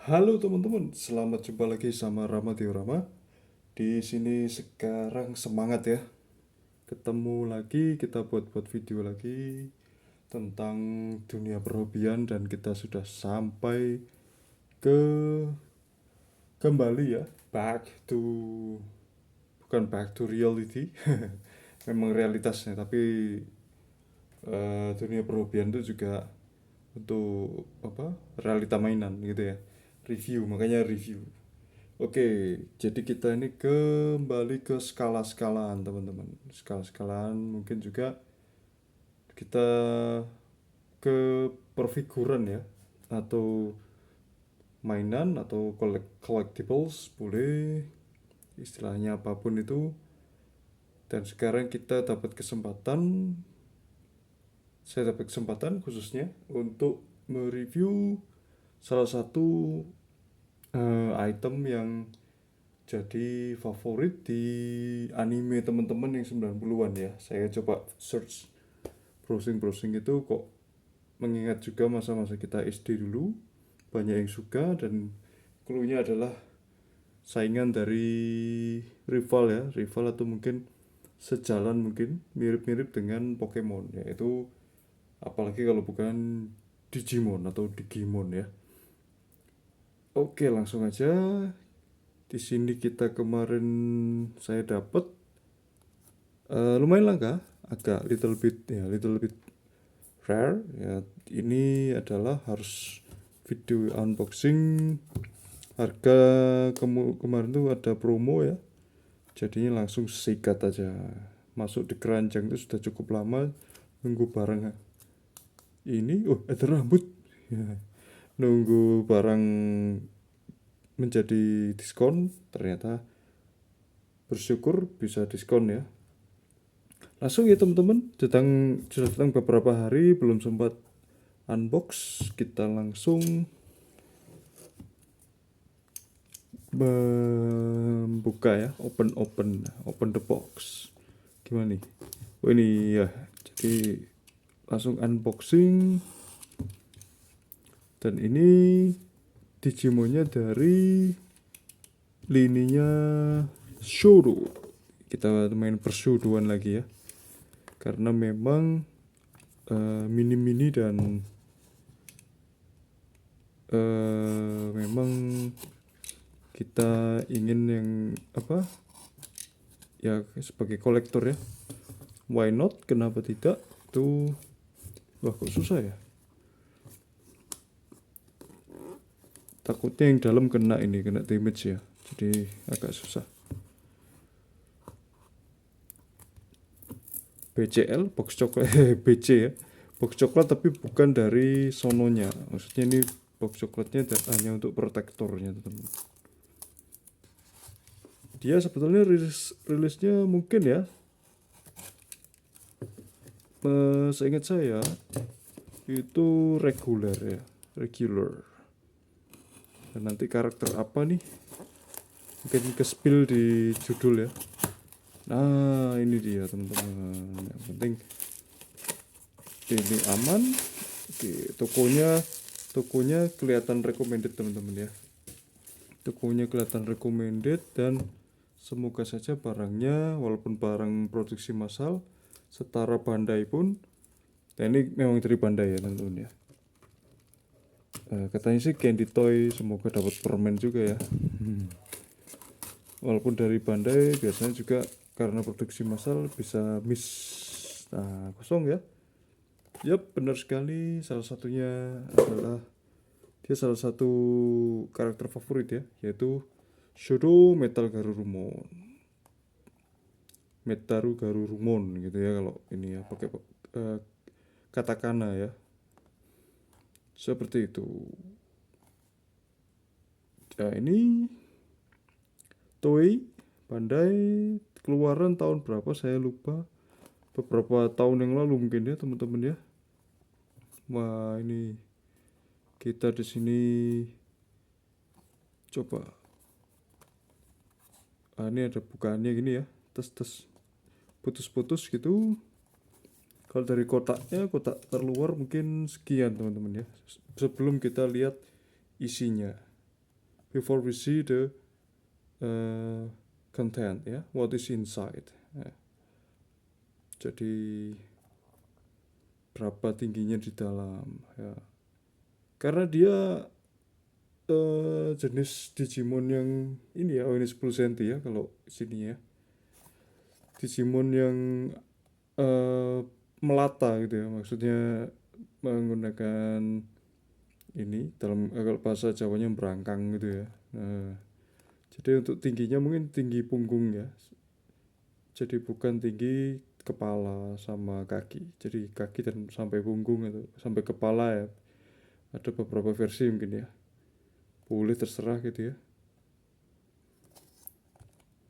Halo teman-teman, selamat jumpa lagi sama Rama Diorama. Di sini sekarang semangat ya. Ketemu lagi, kita buat-buat video lagi tentang dunia perhobian dan kita sudah sampai ke kembali ya, back to bukan back to reality. Memang realitasnya, tapi dunia perhobian itu juga untuk apa? Realita mainan gitu ya. Review, makanya review. Oke, jadi kita ini kembali ke skala-skalaan teman-teman. Skala-skalaan mungkin juga kita ke perfiguran ya, atau mainan atau collectibles boleh, istilahnya apapun itu. Dan sekarang kita dapat kesempatan, saya dapat kesempatan khususnya untuk mereview salah satu item yang jadi favorit di anime teman-teman yang 90-an ya. Saya coba search browsing-browsing itu kok mengingat juga masa-masa kita SD dulu. Banyak yang suka dan clue-nya adalah saingan dari rival ya, rival atau mungkin sejalan mungkin mirip-mirip dengan Pokemon yaitu apalagi kalau bukan Digimon atau Digimon ya. Oke, langsung aja. Di sini kita kemarin saya dapat lumayan langka, agak little bit rare ya. Ini adalah harus video unboxing. Harga kemarin tuh ada promo ya, jadinya langsung sikat aja, masuk di keranjang itu sudah cukup lama nunggu barang ini. Oh, ada rambut ya. Nunggu barang menjadi diskon, ternyata bersyukur bisa diskon ya. Langsung ya teman-teman, sudah datang beberapa hari belum sempat unbox, kita langsung membuka ya, open the box. Gimana nih? Oh ini ya, jadi langsung unboxing. Dan ini Digimonnya dari lininya Shodo. Kita main persyodoan lagi ya, karena memang mini-mini dan memang kita ingin yang apa ya, sebagai kolektor ya, why not, kenapa tidak. Tuh, wah kok susah ya, takutnya yang dalam kena damage ya, jadi agak susah. BCL, box coklat. BC ya, box coklat tapi bukan dari sononya, maksudnya ini box coklatnya hanya untuk protektornya teman-teman. Dia sebetulnya rilisnya mungkin ya, seingat saya itu regular. Dan nanti karakter apa nih, mungkin ke spill di judul ya. Nah ini dia teman-teman, yang penting ini aman. Oke, tokonya kelihatan recommended teman-teman ya, tokonya kelihatan recommended. Dan semoga saja barangnya walaupun barang produksi massal setara Bandai pun, dan ini memang dari Bandai ya teman-teman ya. Katanya sih Candy Toy, semoga dapat permen juga ya. Walaupun dari Bandai biasanya juga karena produksi massal bisa miss. Nah, kosong ya. Yap, benar sekali. Salah satunya adalah dia salah satu karakter favorit ya, yaitu Shodo Metal Garurumon. Metaru Garurumon gitu ya kalau ini ya, pakai katakana ya. Seperti itu. Nah, ini Toei Bandai, keluaran tahun berapa saya lupa. Beberapa tahun yang lalu mungkin ya teman-teman ya. Wah, ini kita di sini coba. Ini ada bukaannya gini ya. Tes putus-putus gitu. Kalau dari kotaknya, kotak terluar mungkin sekian teman-teman ya. Sebelum kita lihat isinya. before we see the content ya, what is inside ya. Jadi berapa tingginya di dalam ya, karena dia jenis Digimon yang ini ya, ini 10 cm ya kalau sini ya, Digimon yang melata gitu ya, maksudnya menggunakan ini dalam kalau bahasa Jawanya berangkang gitu ya. Jadi untuk tingginya mungkin tinggi punggung ya, jadi bukan tinggi kepala sama kaki, jadi kaki dan sampai punggung atau sampai kepala ya, ada beberapa versi mungkin ya, boleh terserah gitu ya,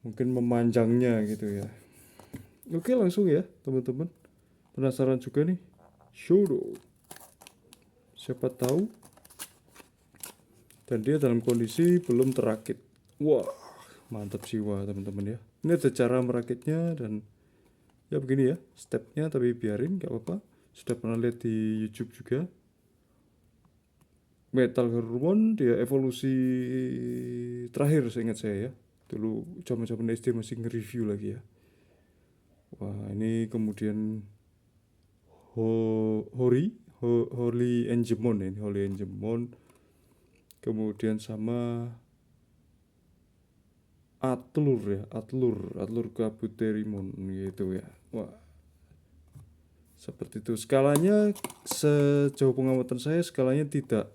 mungkin memanjangnya gitu ya. Oke, langsung ya teman-teman, penasaran juga nih, Shoro siapa tahu, dan dia dalam kondisi belum terakit. Wah, mantap jiwa teman-teman ya. Ini ada cara merakitnya dan ya begini ya stepnya, tapi biarin gak apa-apa, sudah pernah lihat di YouTube juga. Metal Harumon dia evolusi terakhir seingat saya ya, dulu zaman-zaman SD masih nge-review lagi ya. Wah, ini kemudian Holy Angemon ini, Holy Angemon, kemudian sama Atlur ya, Atlur Kabuterimon gitu ya. Wah, seperti itu skalanya. Sejauh pengamatan saya skalanya tidak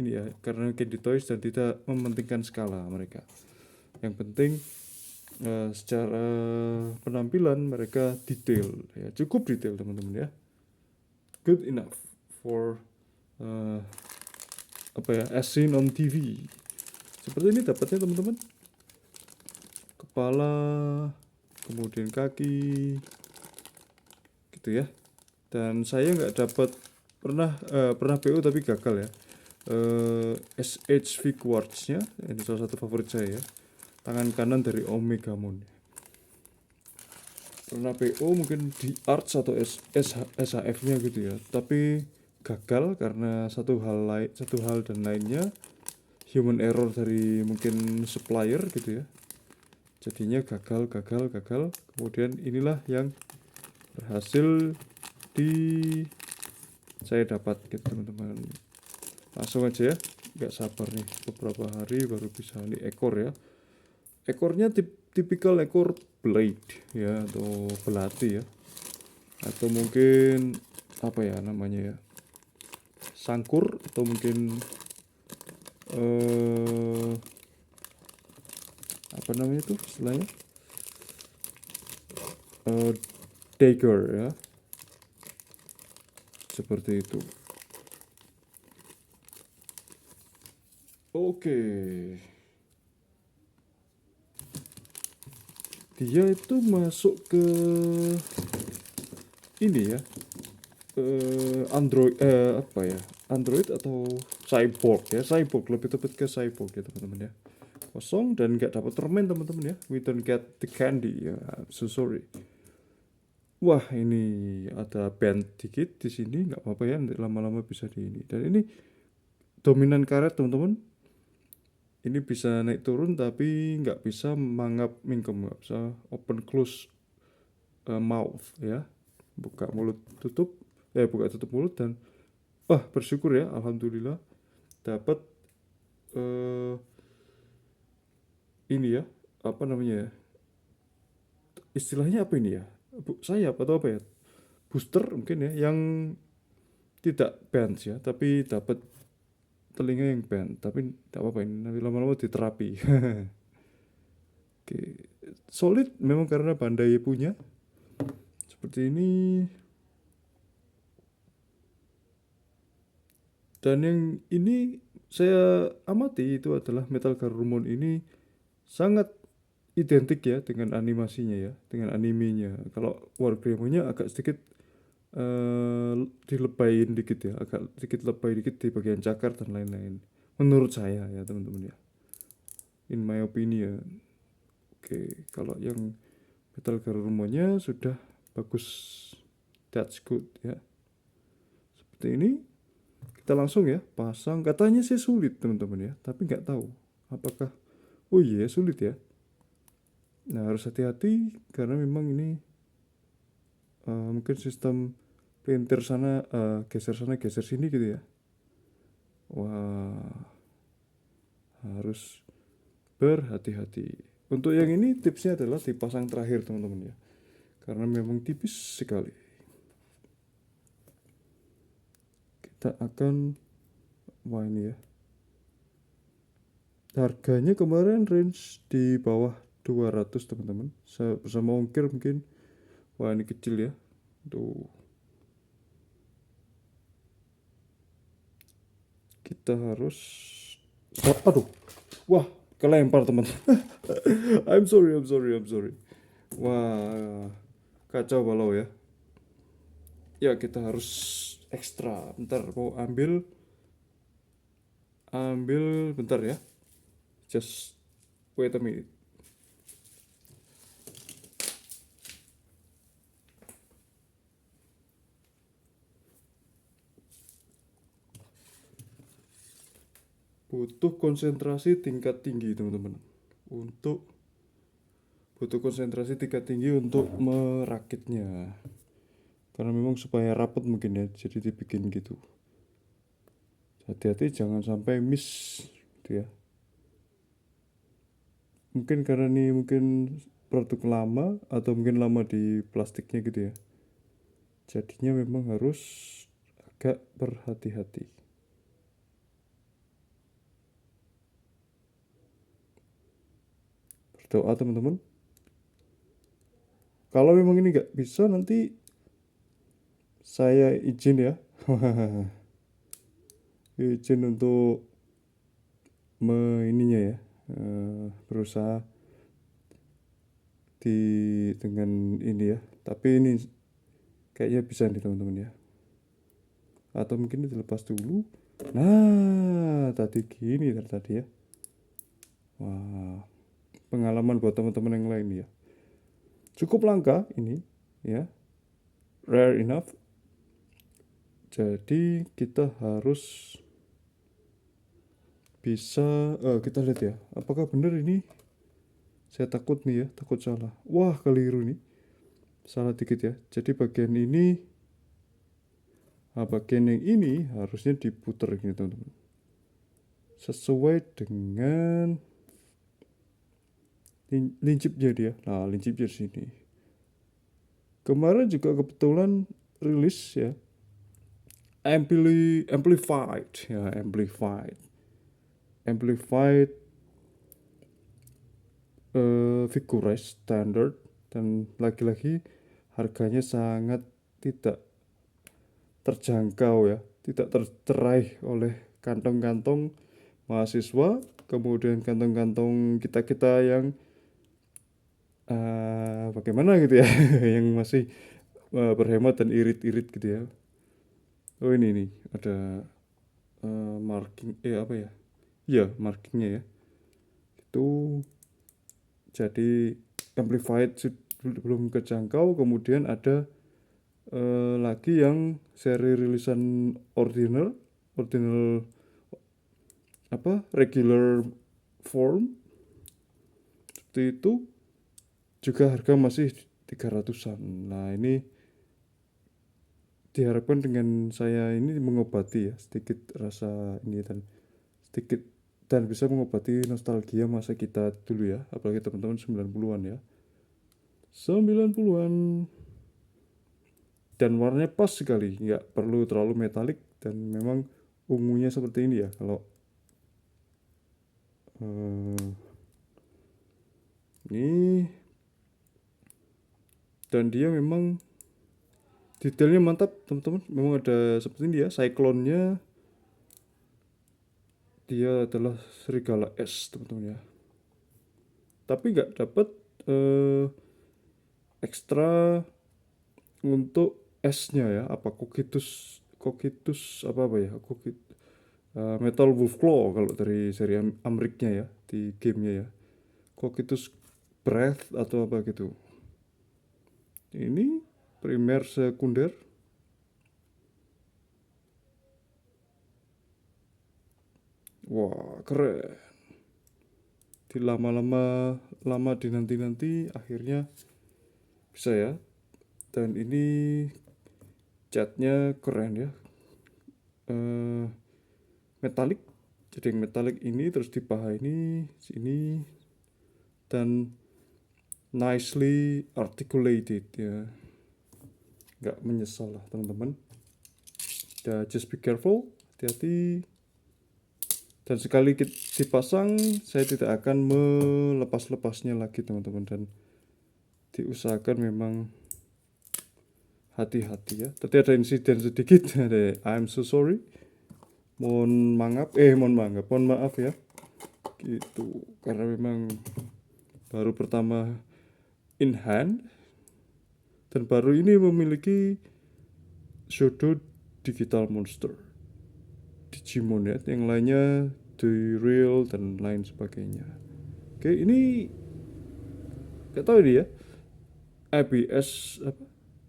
ini ya, karena Candy Toys dan tidak mementingkan skala mereka. Yang penting secara penampilan mereka detail ya, cukup detail teman-teman ya, good enough for apa ya, as seen on TV. Seperti ini dapatnya teman-teman, kepala kemudian kaki gitu ya. Dan saya nggak dapat, pernah PO tapi gagal ya. SHV Quartz nya ini salah satu favorit saya ya, tangan kanan dari Omegamon. Pernah PO mungkin di Arts atau SHF nya gitu ya, tapi gagal karena satu hal dan lainnya, human error dari mungkin supplier gitu ya, jadinya gagal. Kemudian inilah yang berhasil saya dapat gitu teman-teman. Langsung aja ya, nggak sabar nih, beberapa hari baru bisa. Ini ekor ya, ekornya tipikal ekor blade ya, atau belati ya, atau mungkin apa ya namanya ya, sangkur, atau mungkin apa namanya tuh istilahnya, dagger ya, seperti itu. Oke, dia itu masuk ke ini ya, Android apa ya, Android atau cyborg ya, cyborg lebih tepat ke cyborg ya teman-teman ya. Kosong dan nggak dapat permen teman-teman ya, we don't get the candy ya, so sorry. Wah, ini ada band dikit di sini, nggak apa-apa ya, nanti lama-lama bisa di ini. Dan ini dominan karet teman-teman, ini bisa naik turun tapi nggak bisa mangap mingkem, nggak bisa open close mouth ya, buka mulut tutup, buka tutup mulut. Dan bersyukur ya, alhamdulillah dapat ini ya, apa namanya ya, istilahnya apa ini ya, sayap atau apa ya, booster mungkin ya, yang tidak band ya, tapi dapat telinga yang band, tapi tidak apa-apa, ini nanti lama-lama diterapi. Oke, solid memang karena Bandai punya seperti ini. Dan yang ini saya amati itu adalah Metal Garurumon ini sangat identik ya dengan animasinya ya, dengan animenya. Kalau Wargremonya agak sedikit dilebayin dikit ya, agak sedikit lebay dikit di bagian cakar dan lain-lain, menurut saya ya teman-teman ya, in my opinion. Oke, kalau yang Metal Garurumonnya sudah bagus, that's good ya. Seperti ini, kita langsung ya pasang. Katanya sih sulit teman-teman ya, tapi nggak tahu Apakah, oh iya sulit ya. Nah harus hati-hati karena memang ini mungkin sistem printer geser sana geser sini gitu ya. Wah, harus berhati-hati. Untuk yang ini tipsnya adalah dipasang terakhir teman-teman ya. Karena memang tipis sekali. Kita akan, wah ini ya. Harganya kemarin range di bawah 200 teman-teman. Sama ongkir mungkin. Wah ini kecil ya. Tuh. Kita harus, aduh. Wah, kelempar teman. I'm sorry, I'm sorry, I'm sorry. Wah, kacau balau ya. Ya kita harus ekstra. Bentar, mau ambil bentar ya. Just wait a minute. Butuh konsentrasi tingkat tinggi teman-teman. Untuk butuh konsentrasi tingkat tinggi untuk merakitnya. Karena memang supaya rapat mungkin ya, jadi dibikin gitu. Hati-hati jangan sampai miss gitu ya. Mungkin karena ini mungkin produk lama atau mungkin lama di plastiknya gitu ya. Jadinya memang harus agak berhati-hati. Berdoa teman-teman. Kalau memang ini nggak bisa nanti saya izin ya. Izin untuk ininya ya, berusaha di dengan ini ya. Tapi ini kayaknya bisa nih teman-teman ya. Atau mungkin dilepas dulu. Nah, tadi gini tadi ya. Wah, pengalaman buat teman-teman yang lain ya. Cukup langka ini ya, rare enough. Jadi kita harus bisa kita lihat ya, apakah benar ini. Saya takut nih ya, takut salah. Wah, keliru nih. Salah dikit ya. Jadi bagian ini, bagian yang ini harusnya diputar gini teman-teman. Sesuai dengan lincipnya dia. Nah, lincipnya di sini. Kemarin juga kebetulan rilis ya. Amplified ya, amplified Figurize standard, dan lagi-lagi harganya sangat tidak terjangkau ya, tidak terteraih oleh kantong-kantong mahasiswa, kemudian kantong-kantong kita-kita yang bagaimana gitu ya, yang masih berhemat dan irit-irit gitu ya. Oh ini nih ada marking apa ya? Iya markingnya ya. Itu jadi amplified belum kejangkau, kemudian ada lagi yang seri rilisan ordinal regular form seperti itu, juga harga masih 300-an. Nah ini diharapkan dengan saya ini mengobati ya sedikit rasa ini dan bisa mengobati nostalgia masa kita dulu ya, apalagi teman-teman 90-an ya, 90-an. Dan warnanya pas sekali, nggak perlu terlalu metalik, dan memang ungunya seperti ini ya kalau ini. Dan dia memang detailnya mantap teman-teman, memang ada seperti ini ya, cyclone-nya dia adalah serigala es teman-teman ya, tapi nggak dapat ekstra untuk esnya ya, apa cocytus cocytus apa ya, metal wolf claw kalau dari seri Amriknya ya, di gamenya ya, cocytus breath atau apa gitu. Ini primer sekunder. Wah keren. lama dinanti-nanti akhirnya bisa ya. Dan ini catnya keren ya, eh, metalik. Jadi yang metalik ini terus di paha ini sini dan nicely articulated ya, nggak menyesal lah teman-teman ya. Just be careful, hati-hati. Dan sekali dipasang saya tidak akan melepas-lepasnya lagi teman-teman, dan diusahakan memang hati-hati ya. Tadi ada insiden sedikit, ada I'm so sorry, mohon maaf ya gitu, karena memang baru pertama in hand dan baru ini memiliki Shodo Digital Monster Digimon ya, yang lainnya The Real dan lain sebagainya. Oke, ini gak tahu ini ya, ABS apa,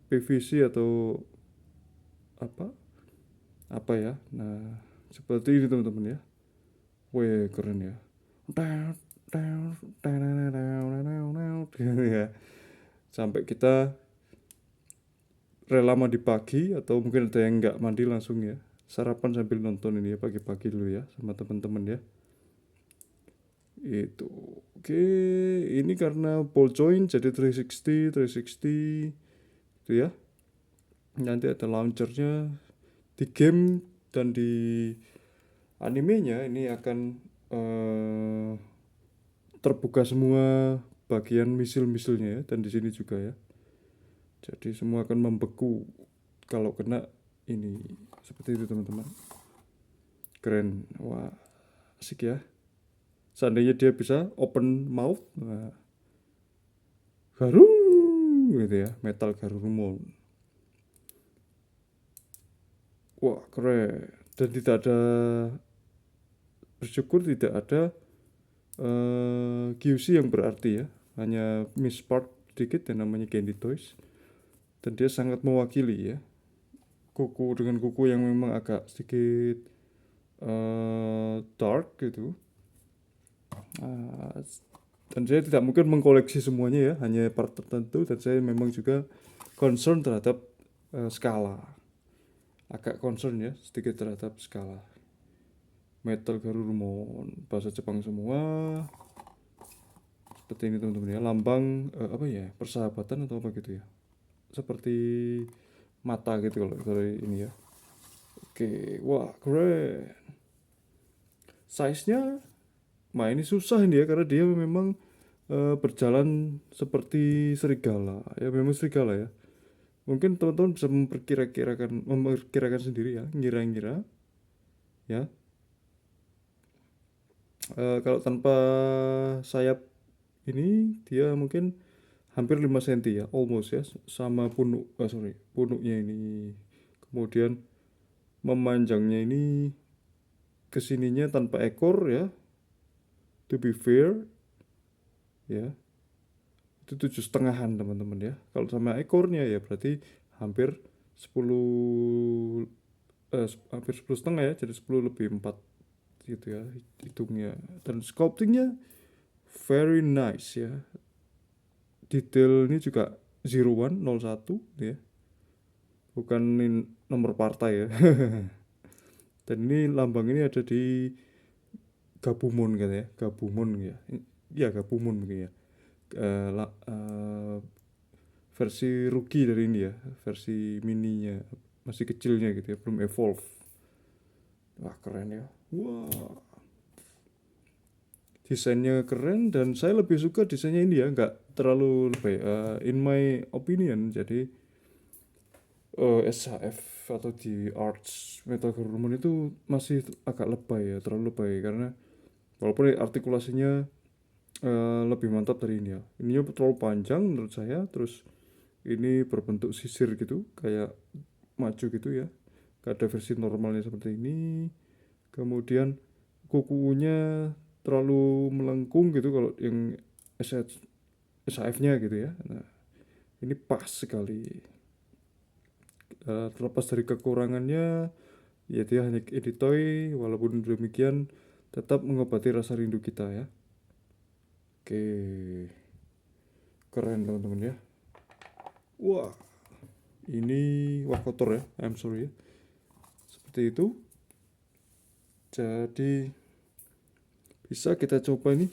PVC atau apa ya. Nah seperti ini teman-teman ya. Wih keren ya. Ya. Sampai kita rela mandi pagi, atau mungkin ada yang nggak mandi langsung ya, sarapan sambil nonton ini ya pagi-pagi dulu ya sama teman-teman ya. Itu oke, ini karena ball joint jadi 360 itu ya. Nanti ada launchernya di game, dan di animenya ini akan terbuka semua bagian misil-misilnya ya, dan di sini juga ya. Jadi semua akan membeku kalau kena ini, seperti itu teman-teman. Keren, wah asik ya. Seandainya dia bisa open mouth, nah, garu gitu ya, metal Garurumon. Wah keren, dan tidak ada, bersyukur tidak ada QC yang berarti ya, hanya mispart sedikit yang namanya Candy Toys, dan dia sangat mewakili ya, kuku dengan kuku yang memang agak sedikit dark gitu. Dan saya tidak mungkin mengkoleksi semuanya ya, hanya part tertentu, dan saya memang juga concern terhadap skala, agak concern ya sedikit terhadap skala. Metal Garurumon bahasa Jepang semua, seperti ini teman-teman ya. Lambang apa ya, persahabatan atau apa gitu ya, seperti mata gitu kalau ini ya. Oke, wah keren. Size-nya, nah ini susah ini ya, karena dia memang berjalan seperti serigala ya, memang serigala ya. Mungkin teman-teman bisa memperkirakan sendiri ya, ngira-ngira ya. Kalau tanpa sayap ini dia mungkin hampir 5 cm ya, almost ya, sama punuknya ini. Kemudian memanjangnya ini kesininya tanpa ekor ya, to be fair ya, itu 7,5-an teman-teman ya. Kalau sama ekornya ya berarti hampir 10 hampir 10,5 ya, jadi 10 lebih 4 gitu ya hitungnya. Dan sculptingnya very nice ya, detail ini juga 01 ya, bukan nomor partai ya. Dan ini lambang ini ada di Gabumon kan ya, Gabumon ya, ya Gabumon mungkin ya. Versi rookie dari ini ya, versi mininya, masih kecilnya gitu ya, belum evolve. Wah keren ya, wah desainnya keren, dan saya lebih suka desainnya ini ya, nggak terlalu lebay in my opinion. Jadi SHF atau di Arts Metal Garurumon itu masih agak lebay ya, terlalu lebay, karena walaupun artikulasinya lebih mantap dari ini ya. Ininya terlalu panjang menurut saya, terus ini berbentuk sisir gitu, kayak maju gitu ya. Gak ada versi normalnya seperti ini. Kemudian kukunya terlalu melengkung gitu kalau yang SHF-nya gitu ya. Nah, ini pas sekali. Terlepas dari kekurangannya, ya dia hanya edit toy, walaupun demikian tetap mengobati rasa rindu kita ya. Oke, keren teman-teman ya. Wah, ini wah kotor ya, I'm sorry ya. Seperti itu. Jadi bisa kita coba ini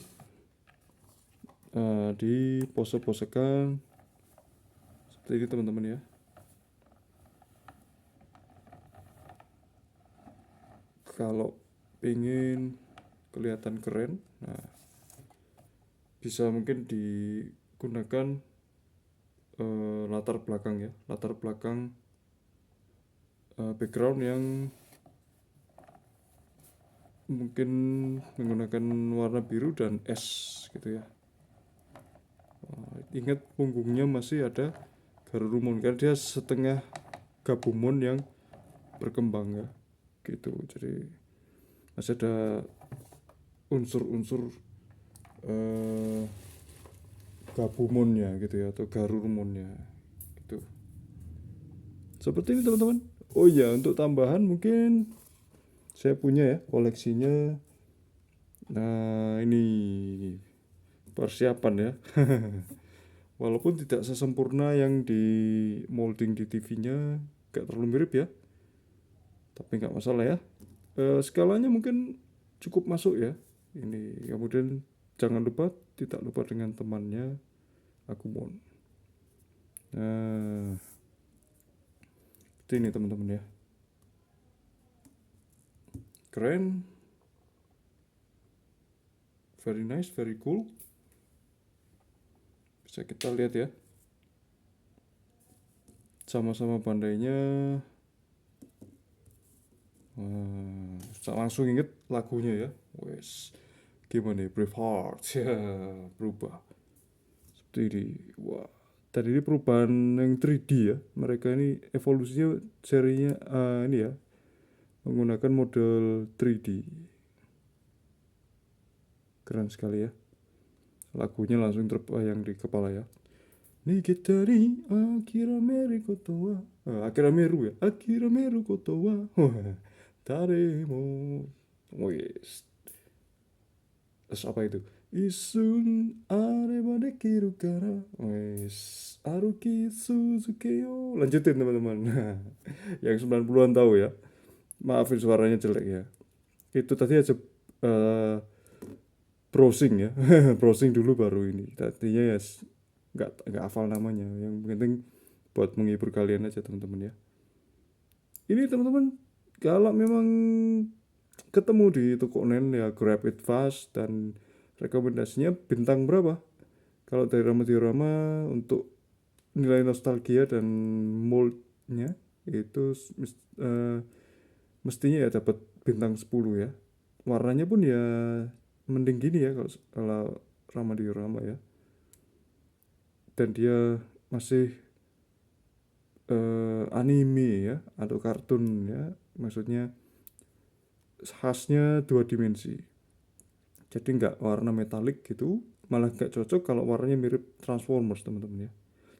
di pose-posekan seperti ini teman-teman ya. Kalau ingin kelihatan keren, nah bisa mungkin digunakan latar belakang ya, latar belakang background yang mungkin menggunakan warna biru dan es gitu ya. Ingat punggungnya masih ada Garurumon karena dia setengah Gabumon yang berkembang ya gitu. Jadi masih ada unsur-unsur eh, Gabumonnya gitu ya atau Garurumonnya gitu. Seperti ini teman-teman. Oh iya, untuk tambahan mungkin saya punya ya koleksinya. Nah, ini persiapan ya. Walaupun tidak sesempurna yang di molding di TV-nya, gak terlalu mirip ya. Tapi nggak masalah ya. Skalanya mungkin cukup masuk ya. Ini kemudian jangan lupa tidak lupa dengan temannya Agumon. Nah, ini teman-teman ya. Keren. Very nice, very cool. Bisa kita lihat ya. Sama-sama pandainya. Langsung inget lagunya ya. Wes. Gimana ya? Braveheart. Ya, berubah. Seperti ini. Wah. Dan ini perubahan yang 3D ya. Mereka ini evolusinya serinya ini ya. Menggunakan model 3D. Keren sekali ya. Lagunya langsung terbayang di kepala ya. Nigetari Akira Meru Kotowa. Akira Meru ya. Akira Meru Kotowa. Taremo. Wes. Terus apa itu? Isun areba dekiru kara. Wes. Aruki Suzuki yo. Lanjutin teman-teman. Yang 90-an tahu ya. Maafin suaranya jelek ya. Itu tadi aja browsing ya. Browsing dulu baru ini. Tadinya ya nggak hafal namanya. Yang penting buat menghibur kalian aja teman-teman ya. Ini teman-teman kalau memang ketemu di toko online ya grab it fast. Dan rekomendasinya bintang berapa? Kalau dari Rama Diorama untuk nilai nostalgia dan moldnya itu mestinya ya dapat bintang 10 ya. Warnanya pun ya mending gini ya kalau Rama Diorama ya. Dan dia masih anime ya atau kartun ya, maksudnya khasnya 2 dimensi, jadi nggak warna metalik gitu, malah nggak cocok kalau warnanya mirip Transformers teman-teman ya.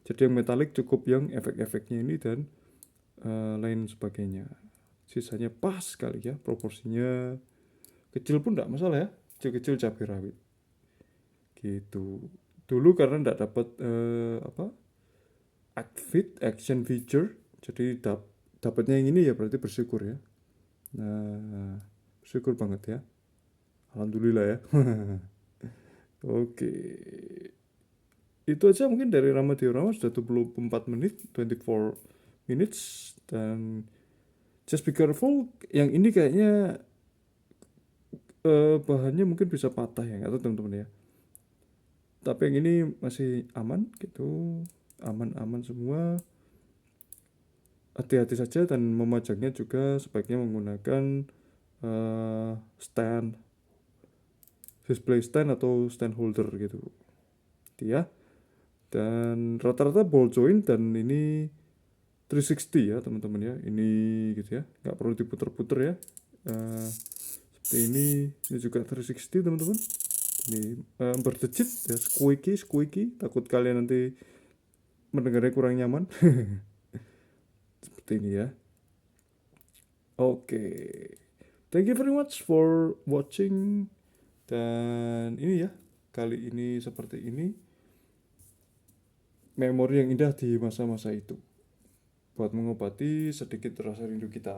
Jadi yang metalik cukup yang efek-efeknya ini dan lain sebagainya, sisanya pas sekali ya, proporsinya kecil pun nggak masalah ya, kecil-kecil cabai rawit gitu. Dulu karena nggak dapat action feature, jadi dapatnya yang ini ya, berarti bersyukur ya. Nah, bersyukur banget ya, alhamdulillah ya. Oke, itu aja mungkin dari Rama Diorama, sudah 24 menit, 24 minutes. Dan just be careful, yang ini kayaknya bahannya mungkin bisa patah ya, nggak tahu teman-teman ya. Tapi yang ini masih aman gitu, aman-aman semua. Hati-hati saja, dan memajangnya juga sebaiknya menggunakan stand, display stand atau stand holder gitu ya. Dan rata-rata ball joint, dan ini 360 ya teman-teman ya, ini gitu ya, nggak perlu diputer-puter ya. Seperti ini juga 360 teman-teman. Ini berdecit ya, squeaky, takut kalian nanti mendengarnya kurang nyaman. Seperti ini ya. Oke, thank you very much for watching. Dan ini ya, kali ini seperti ini, memori yang indah di masa-masa itu buat mengobati sedikit rasa rindu kita,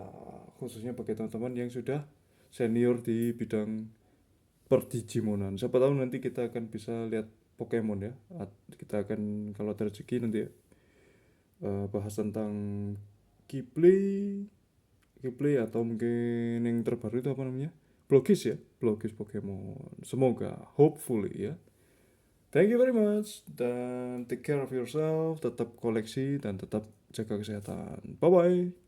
khususnya bagi teman-teman yang sudah senior di bidang perdigimonan. Siapa tahu nanti kita akan bisa lihat Pokemon ya. Kita akan kalau ada rezeki nanti ya, bahas tentang Ghibli, atau mungkin yang terbaru itu apa namanya? Blogis ya, Blogis Pokemon. Semoga, hopefully ya. Thank you very much dan take care of yourself, tetap koleksi dan tetap jaga kesehatan. Bye bye.